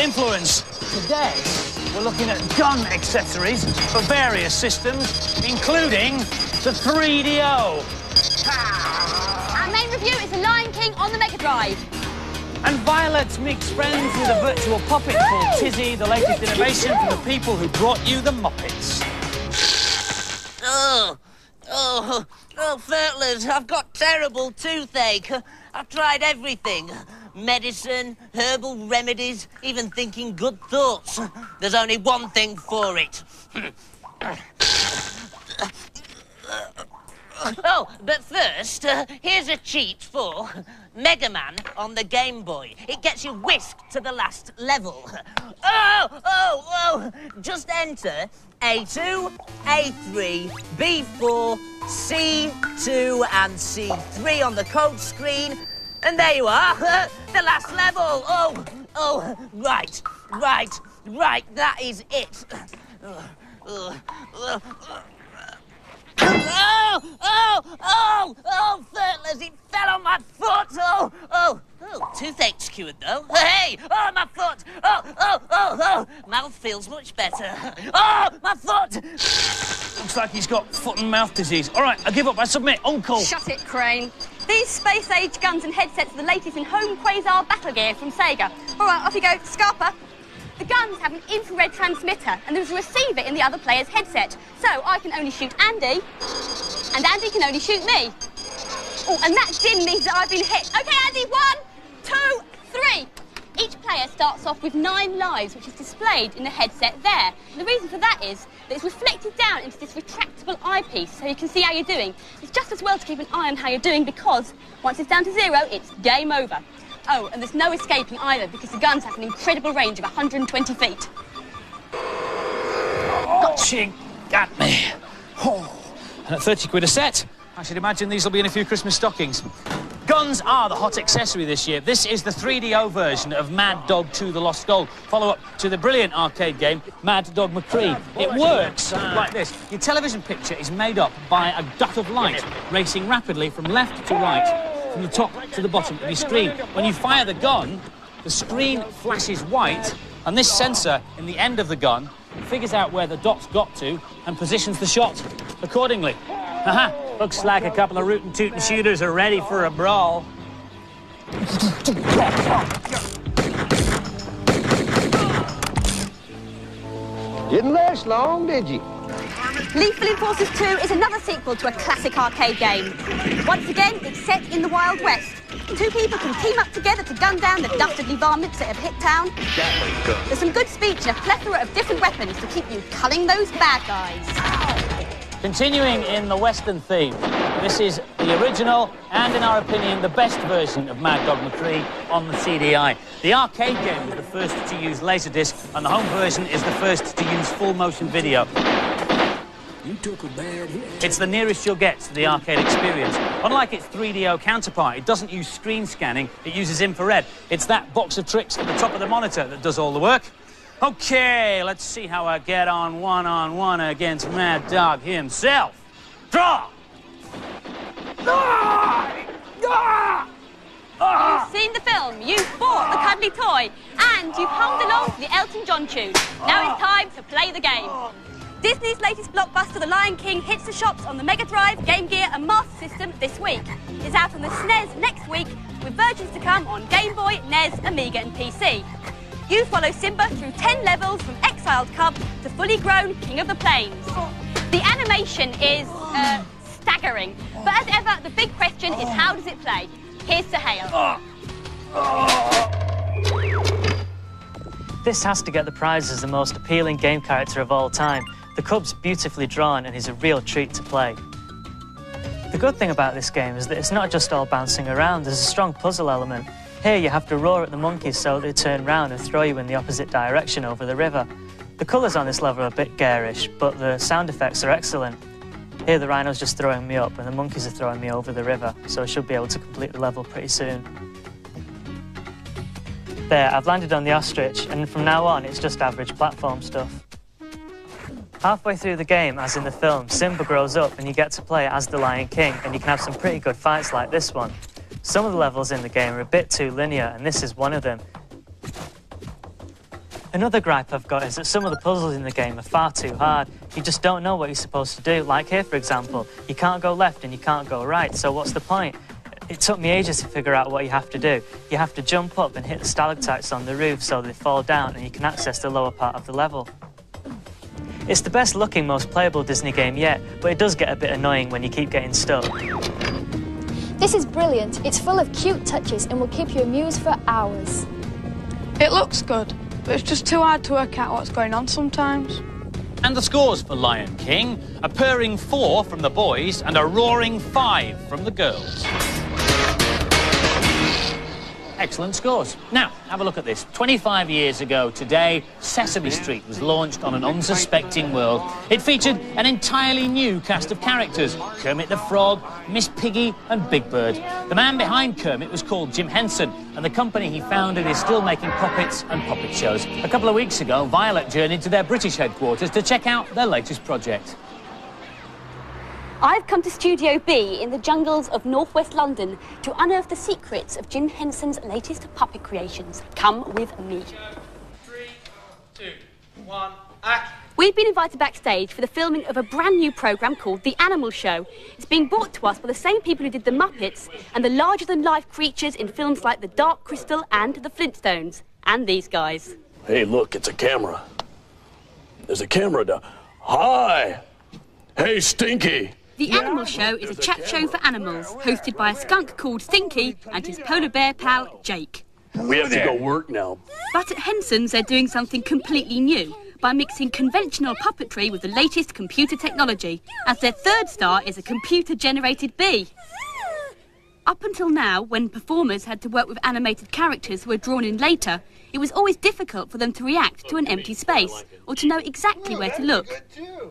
influence. Today, we're looking at gun accessories for various systems, including the 3DO. Our main review is The Lion King on the Mega Drive. And Violet makes friends with a virtual puppet called Tizzy, the latest innovation from the people who brought you the Muppets. Oh, Fertlers, I've got terrible toothache. I've tried everything. Medicine, herbal remedies, even thinking good thoughts. There's only one thing for it. Oh, but first, here's a cheat for Mega Man on the Game Boy. It gets you whisked to the last level. Oh! Just enter A2, A3, B4, C2 and C3 on the code screen. And there you are, the last level. Right, that is it. Fertlers, it fell on my foot. Toothache's cured though. Hey, my foot. Mouth feels much better. My foot. Looks like he's got foot and mouth disease. All right, I give up, I submit. Uncle. Shut it, Crane. These space-age guns and headsets are the latest in home Quasar battle gear from Sega. All right, off you go, Scarpa. The guns have an infrared transmitter and there's a receiver in the other player's headset. So I can only shoot Andy, and Andy can only shoot me. Oh, and that din means that I've been hit. OK, Andy, 1, 2, 3. Each player starts off with 9 lives, which is displayed in the headset there. And the reason for that is that it's reflected down into this retractable eyepiece, so you can see how you're doing. It's just as well to keep an eye on how you're doing because once it's down to 0, it's game over. Oh, and there's no escaping either because the guns have an incredible range of 120 feet. She got me. And at 30 quid a set, I should imagine these will be in a few Christmas stockings. Guns are the hot accessory this year. This is the 3DO version of Mad Dog 2: The Lost Gold, follow-up to the brilliant arcade game Mad Dog McCree. It works like this. Your television picture is made up by a dot of light racing rapidly from left to right, from the top to the bottom of your screen. When you fire the gun, the screen flashes white, and this sensor in the end of the gun figures out where the dot's got to and positions the shot accordingly. Aha! Looks like a couple of rootin' tootin' shooters are ready for a brawl. Didn't last long, did you? Lethal Enforcers 2 is another sequel to a classic arcade game. Once again, it's set in the Wild West. 2 people can team up together to gun down the dastardly varmints that have hit town. There's some good speech and a plethora of different weapons to keep you culling those bad guys. Continuing in the Western theme, this is the original and, in our opinion, the best version of Mad Dog McCree on the CDI. The arcade game was the first to use Laserdisc, and the home version is the first to use full motion video. You took a bad hit. It's the nearest you'll get to the arcade experience. Unlike its 3DO counterpart, it doesn't use screen scanning, it uses infrared. It's that box of tricks at the top of the monitor that does all the work. OK, let's see how I get on one-on-one against Mad Dog himself. Draw! You've seen the film, you've bought the cuddly toy, and you've hummed along to the Elton John tune. Now it's time to play the game. Disney's latest blockbuster, The Lion King, hits the shops on the Mega Drive, Game Gear and Master System this week. It's out on the SNES next week, with versions to come on Game Boy, NES, Amiga and PC. You follow Simba through 10 levels from exiled cub to fully grown King of the Plains. The animation is staggering, but as ever, the big question is how does it play? Here's Sahale. This has to get the prize as the most appealing game character of all time. The cub's beautifully drawn and he's a real treat to play. The good thing about this game is that it's not just all bouncing around, there's a strong puzzle element. Here you have to roar at the monkeys so they turn round and throw you in the opposite direction over the river. The colours on this level are a bit garish, but the sound effects are excellent. Here the rhino's just throwing me up and the monkeys are throwing me over the river, so I should be able to complete the level pretty soon. There, I've landed on the ostrich, and from now on it's just average platform stuff. Halfway through the game, as in the film, Simba grows up and you get to play as the Lion King, and you can have some pretty good fights like this one. Some of the levels in the game are a bit too linear, and this is one of them. Another gripe I've got is that some of the puzzles in the game are far too hard. You just don't know what you're supposed to do. Like here, for example, you can't go left and you can't go right, so what's the point? It took me ages to figure out what you have to do. You have to jump up and hit the stalactites on the roof so they fall down and you can access the lower part of the level. It's the best looking, most playable Disney game yet, but it does get a bit annoying when you keep getting stuck. This is brilliant. It's full of cute touches and will keep you amused for hours. It looks good, but it's just too hard to work out what's going on sometimes. And the scores for Lion King: a purring 4 from the boys and a roaring 5 from the girls. Excellent scores. Now, have a look at this. 25 years ago today, Sesame Street was launched on an unsuspecting world. It featured an entirely new cast of characters: Kermit the Frog, Miss Piggy and Big Bird. The man behind Kermit was called Jim Henson, and the company he founded is still making puppets and puppet shows. A couple of weeks ago, Violet journeyed to their British headquarters to check out their latest project. I've come to Studio B in the jungles of northwest London to unearth the secrets of Jim Henson's latest puppet creations. Come with me. 3, 2, 1, action. We've been invited backstage for the filming of a brand new programme called The Animal Show. It's being brought to us by the same people who did The Muppets and the larger-than-life creatures in films like The Dark Crystal and The Flintstones. And these guys. Hey, look, it's a camera. There's a camera down. Hi! Hey, Stinky! The Animal Show is a chat show for animals, hosted by a skunk called Stinky and his polar bear pal, Jake. We have to go work now. But at Henson's, they're doing something completely new by mixing conventional puppetry with the latest computer technology, as their third star is a computer-generated bee. Up until now, when performers had to work with animated characters who were drawn in later, it was always difficult for them to react to an empty space or to know exactly where to look.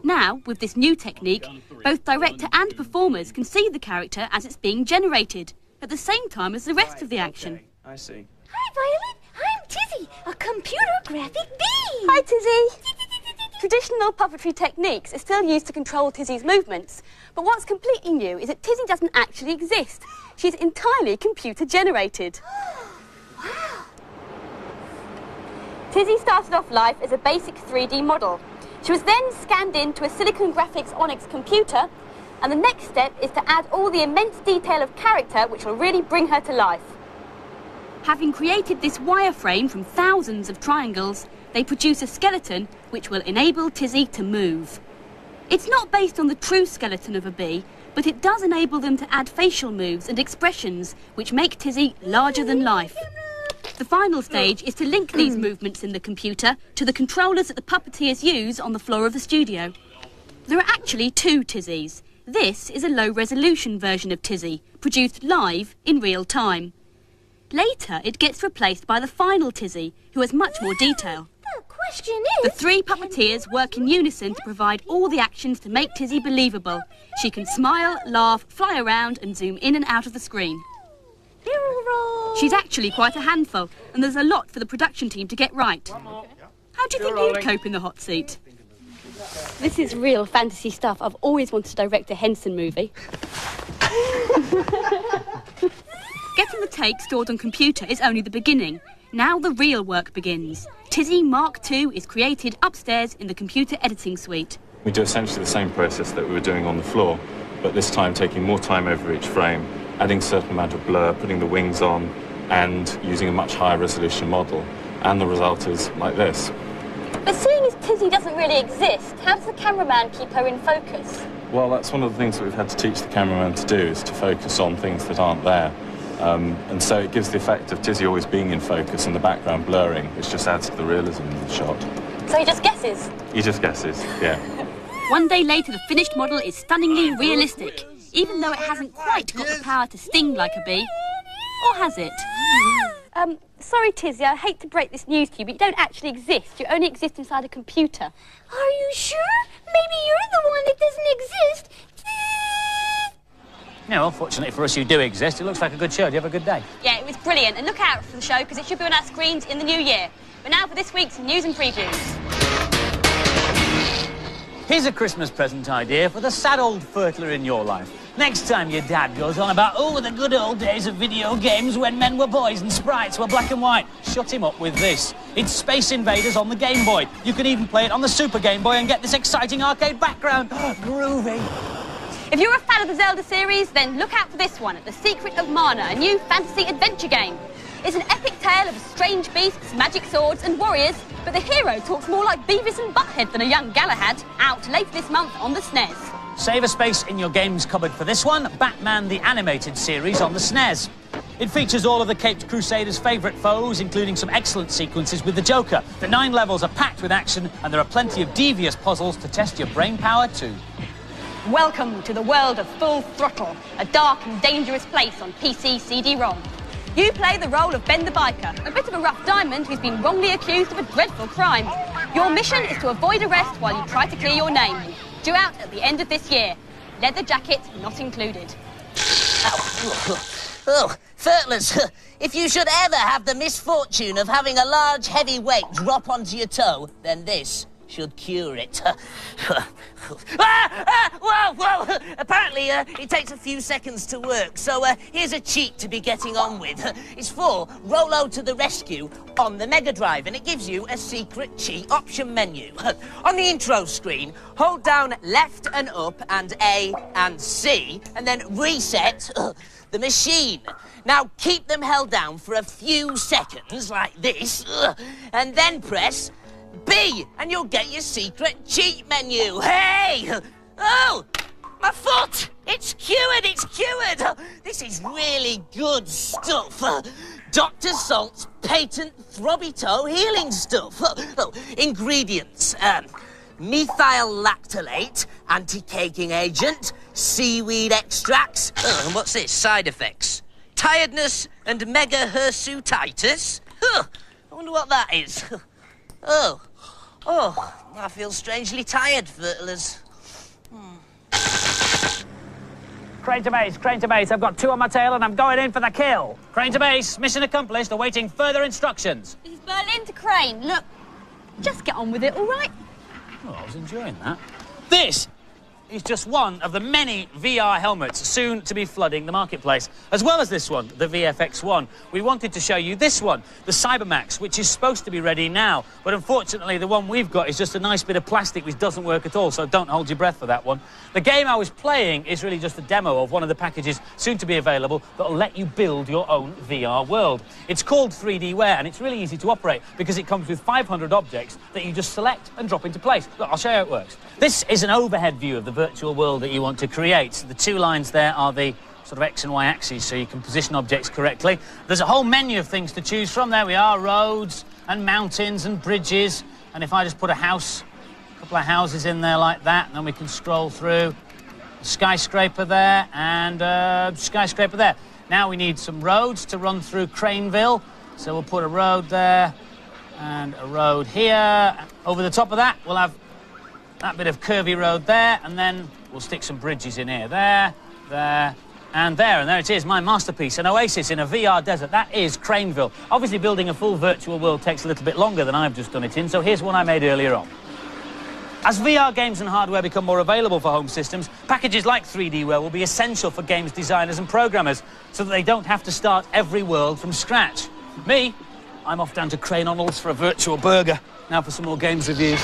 Now, with this new technique, both director and performers can see the character as it's being generated, at the same time as the rest of the action. I see. Hi, Violet. I'm Tizzy, a computer graphic bee. Hi, Tizzy. Traditional puppetry techniques are still used to control Tizzy's movements, but what's completely new is that Tizzy doesn't actually exist. She's entirely computer-generated. Wow. Tizzy started off life as a basic 3D model. She was then scanned into a Silicon Graphics Onyx computer, and the next step is to add all the immense detail of character which will really bring her to life. Having created this wireframe from thousands of triangles, they produce a skeleton which will enable Tizzy to move. It's not based on the true skeleton of a bee, but it does enable them to add facial moves and expressions which make Tizzy larger than life. The final stage is to link these movements in the computer to the controllers that the puppeteers use on the floor of the studio. There are actually two Tizzys. This is a low-resolution version of Tizzy, produced live in real time. Later, it gets replaced by the final Tizzy, who has much more detail. The question The is... three puppeteers work in unison to provide all the actions to make Tizzy believable. She can smile, laugh, fly around and zoom in and out of the screen. She's actually quite a handful, and there's a lot for the production team to get right. How do you think you'd cope in the hot seat? This is real fantasy stuff. I've always wanted to direct a Henson movie. Getting the take stored on computer is only the beginning. Now the real work begins. Tizzy Mark II is created upstairs in the computer editing suite. We do essentially the same process that we were doing on the floor, but this time taking more time over each frame, adding a certain amount of blur, putting the wings on, and using a much higher resolution model. And the result is like this. But seeing as Tizzy doesn't really exist, how does the cameraman keep her in focus? Well, that's one of the things that we've had to teach the cameraman to do, is to focus on things that aren't there. And so it gives the effect of Tizzy always being in focus and the background blurring, which just adds to the realism in the shot. So he just guesses? He just guesses, yeah. One day later, the finished model is stunningly realistic, even though it hasn't quite got the power to sting like a bee. Or has it? Sorry, Tizzy, I hate to break this news to you, but you don't actually exist. You only exist inside a computer. Are you sure? Maybe you're the one that doesn't exist. Yeah, well, fortunately for us, you do exist. It looks like a good show. Do you have a good day? Yeah, it was brilliant. And look out for the show, because it should be on our screens in the new year. But now for this week's news and previews. Here's a Christmas present idea for the sad old fertler in your life. Next time your dad goes on about, oh, the good old days of video games when men were boys and sprites were black and white, shut him up with this. It's Space Invaders on the Game Boy. You can even play it on the Super Game Boy and get this exciting arcade background. Groovy. If you're a fan of the Zelda series, then look out for this one, The Secret of Mana, a new fantasy adventure game. It's an epic tale of strange beasts, magic swords and warriors, but the hero talks more like Beavis and Butthead than a young Galahad, out later this month on the SNES. Save a space in your games cupboard for this one, Batman the Animated Series on the SNES. It features all of the Caped Crusader's favourite foes, including some excellent sequences with the Joker. The 9 levels are packed with action, and there are plenty of devious puzzles to test your brain power too. Welcome to the world of Full Throttle, a dark and dangerous place on PC CD-ROM. You play the role of Ben the Biker, a bit of a rough diamond who's been wrongly accused of a dreadful crime. Your mission is to avoid arrest while you try to clear your name. Due out at the end of this year. Leather jacket not included. Oh, Furtlers, if you should ever have the misfortune of having a large, heavy weight drop onto your toe, then this should cure it. Whoa! Apparently, it takes a few seconds to work, so here's a cheat to be getting on with. It's for Rolo to the Rescue on the Mega Drive, and it gives you a secret cheat option menu. On the intro screen, hold down left and up and A and C, and then reset the machine. Now, keep them held down for a few seconds, like this, and then press B, and you'll get your secret cheat menu. Hey! Oh! My foot! It's cured! This is really good stuff. Dr. Salt's patent throbby toe healing stuff. Ingredients. Methyl lactylate, anti-caking agent, seaweed extracts. And what's this? Side effects. Tiredness and mega hirsutitis. I wonder what that is. Oh, I feel strangely tired, Furtlers. Crane to base, I've got 2 on my tail and I'm going in for the kill. Crane to base, mission accomplished, awaiting further instructions. This is Berlin to Crane. Look, just get on with it, all right? Oh, I was enjoying that. This is just one of the many VR helmets soon to be flooding the marketplace. As well as this one, the VFX1. We wanted to show you this one, the Cybermax, which is supposed to be ready now. But unfortunately, the one we've got is just a nice bit of plastic which doesn't work at all, so don't hold your breath for that one. The game I was playing is really just a demo of one of the packages soon to be available that'll let you build your own VR world. It's called 3Dware, and it's really easy to operate because it comes with 500 objects that you just select and drop into place. Look, I'll show you how it works. This is an overhead view of the virtual world that you want to create. The 2 lines there are the sort of X and Y axes, so you can position objects correctly. There's a whole menu of things to choose from. There we are, roads and mountains and bridges. And if I just put a couple of houses in there like that, and then we can scroll through. A skyscraper there and a skyscraper there. Now we need some roads to run through Craneville. So we'll put a road there and a road here. Over the top of that, we'll have that bit of curvy road there, and then we'll stick some bridges in here. There, and there. And there it is, my masterpiece, an oasis in a VR desert. That is Craneville. Obviously, building a full virtual world takes a little bit longer than I've just done it in, so here's one I made earlier on. As VR games and hardware become more available for home systems, packages like 3Dware will be essential for games designers and programmers, so that they don't have to start every world from scratch. Me, I'm off down to Crane Onalds for a virtual burger. Now for some more games reviews.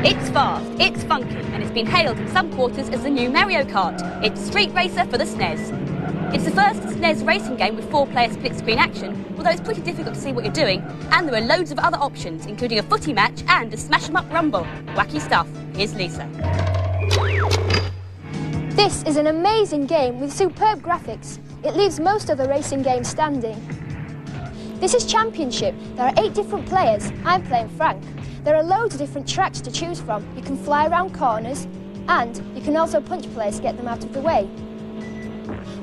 It's fast, it's funky, and it's been hailed in some quarters as the new Mario Kart. It's Street Racer for the SNES. It's the first SNES racing game with 4-player split-screen action, although it's pretty difficult to see what you're doing, and there are loads of other options, including a footy match and a smash-em-up rumble. Wacky stuff. Here's Lisa. This is an amazing game with superb graphics. It leaves most other racing games standing. This is Championship. There are 8 different players. I'm playing Frank. There are loads of different tracks to choose from. You can fly around corners, and you can also punch players to get them out of the way.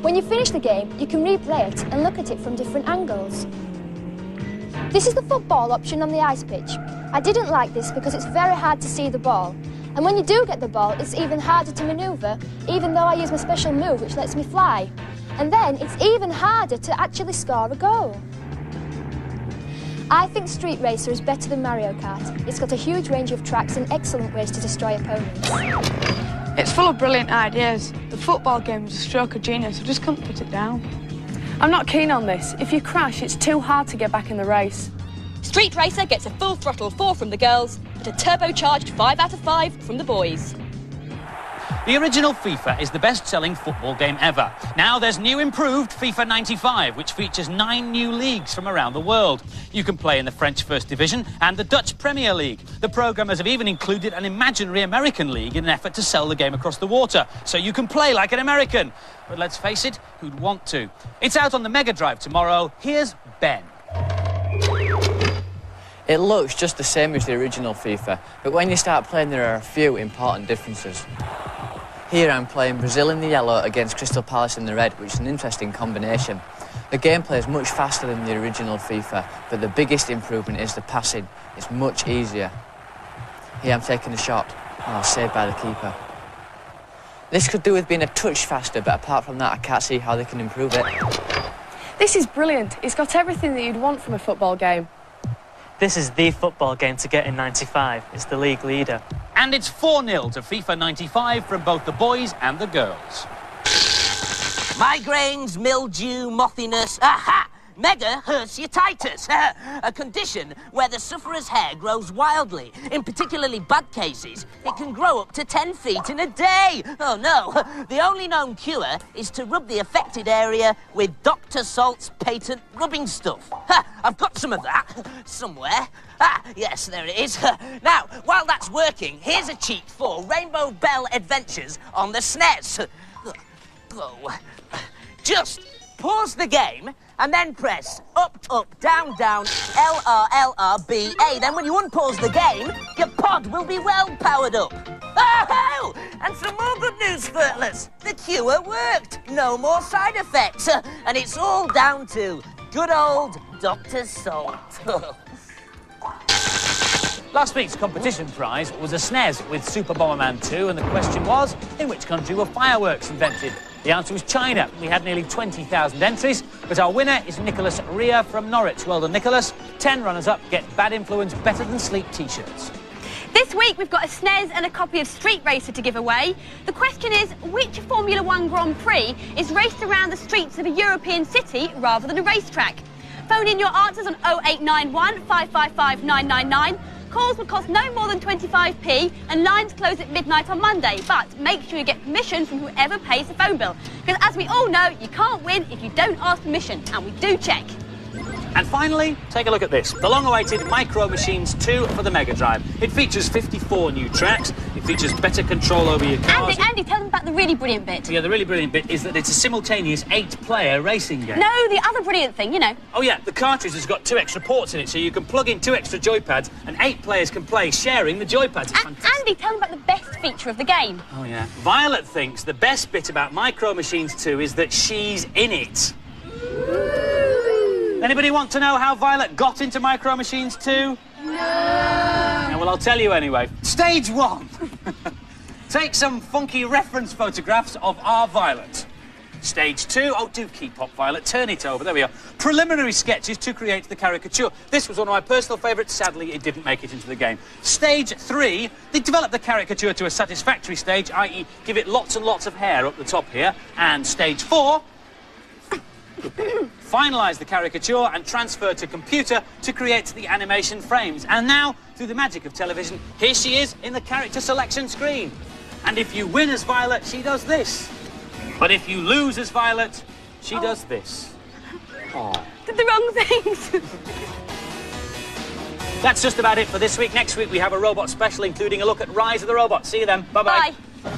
When you finish the game, you can replay it and look at it from different angles. This is the football option on the ice pitch. I didn't like this because it's very hard to see the ball. And when you do get the ball, it's even harder to manoeuvre, even though I use my special move which lets me fly. And then it's even harder to actually score a goal. I think Street Racer is better than Mario Kart. It's got a huge range of tracks and excellent ways to destroy opponents. It's full of brilliant ideas. The football game is a stroke of genius. I just couldn't put it down. I'm not keen on this. If you crash, it's too hard to get back in the race. Street Racer gets a full throttle 4 from the girls, but a turbocharged 5 out of 5 from the boys. The original FIFA is the best-selling football game ever. Now there's new improved FIFA 95, which features 9 new leagues from around the world. You can play in the French First Division and the Dutch Premier League. The programmers have even included an imaginary American league in an effort to sell the game across the water, so you can play like an American. But let's face it, who'd want to? It's out on the Mega Drive tomorrow. Here's Ben. It looks just the same as the original FIFA, but when you start playing there are a few important differences. Here I'm playing Brazil in the yellow against Crystal Palace in the red, which is an interesting combination. The gameplay is much faster than the original FIFA, but the biggest improvement is the passing. It's much easier. Here I'm taking a shot, and I was saved by the keeper. This could do with being a touch faster, but apart from that I can't see how they can improve it. This is brilliant. It's got everything that you'd want from a football game. This is the football game to get in 95. It's the league leader. And it's 4-0 to FIFA 95 from both the boys and the girls. Migraines, mildew, mothiness. Aha! Mega hirsutitis, a condition where the sufferer's hair grows wildly. In particularly bad cases, it can grow up to 10 feet in a day. Oh no, the only known cure is to rub the affected area with Dr. Salt's patent rubbing stuff. I've got some of that somewhere. Yes, there it is. Now, while that's working, here's a cheat for Rainbow Bell Adventures on the SNES. Just pause the game and then press up, up, down, down, LR, Then when you unpause the game, your pod will be well powered up. Oh! And some more good news, Furtlers. The cure worked. No more side effects. And it's all down to good old Dr. Salt. Last week's competition prize was a SNES with Super Bomberman 2, and the question was, in which country were fireworks invented? The answer was China. We had nearly 20,000 entries, but our winner is Nicholas Ria from Norwich. Well done, Nicholas. 10 runners-up get Bad Influence Better Than Sleep t-shirts. This week we've got a SNES and a copy of Street Racer to give away. The question is, which Formula 1 Grand Prix is raced around the streets of a European city rather than a racetrack? Phone in your answers on 0891 555 999. Calls will cost no more than 25p and lines close at midnight on Monday, but make sure you get permission from whoever pays the phone bill. Because as we all know, you can't win if you don't ask permission, and we do check. And finally, take a look at this. The long-awaited Micro Machines 2 for the Mega Drive. It features 54 new tracks. It features better control over your cars. Andy, tell them about the really brilliant bit. Yeah, the really brilliant bit is that it's a simultaneous 8-player racing game. No, the other brilliant thing, you know. Oh, yeah, the cartridge has got 2 extra ports in it, so you can plug in 2 extra joypads, and 8 players can play sharing the joypads. It's fantastic. Andy, tell them about the best feature of the game. Oh, yeah. Violet thinks the best bit about Micro Machines 2 is that she's in it. Anybody want to know how Violet got into Micro Machines 2? No! Yeah, well, I'll tell you anyway. Stage 1. Take some funky reference photographs of our Violet. Stage 2. Oh, do keep up, Violet. Turn it over. There we are. Preliminary sketches to create the caricature. This was one of my personal favourites. Sadly, it didn't make it into the game. Stage 3. They develop the caricature to a satisfactory stage, i.e. give it lots and lots of hair up the top here. And Stage 4... finalise the caricature and transfer to computer to create the animation frames. And now, through the magic of television, here she is in the character selection screen. And if you win as Violet, she does this. But if you lose as Violet, she does this. Oh. Did the wrong things. That's just about it for this week. Next week we have a robot special, including a look at Rise of the Robot. See you then. Bye-bye. Bye.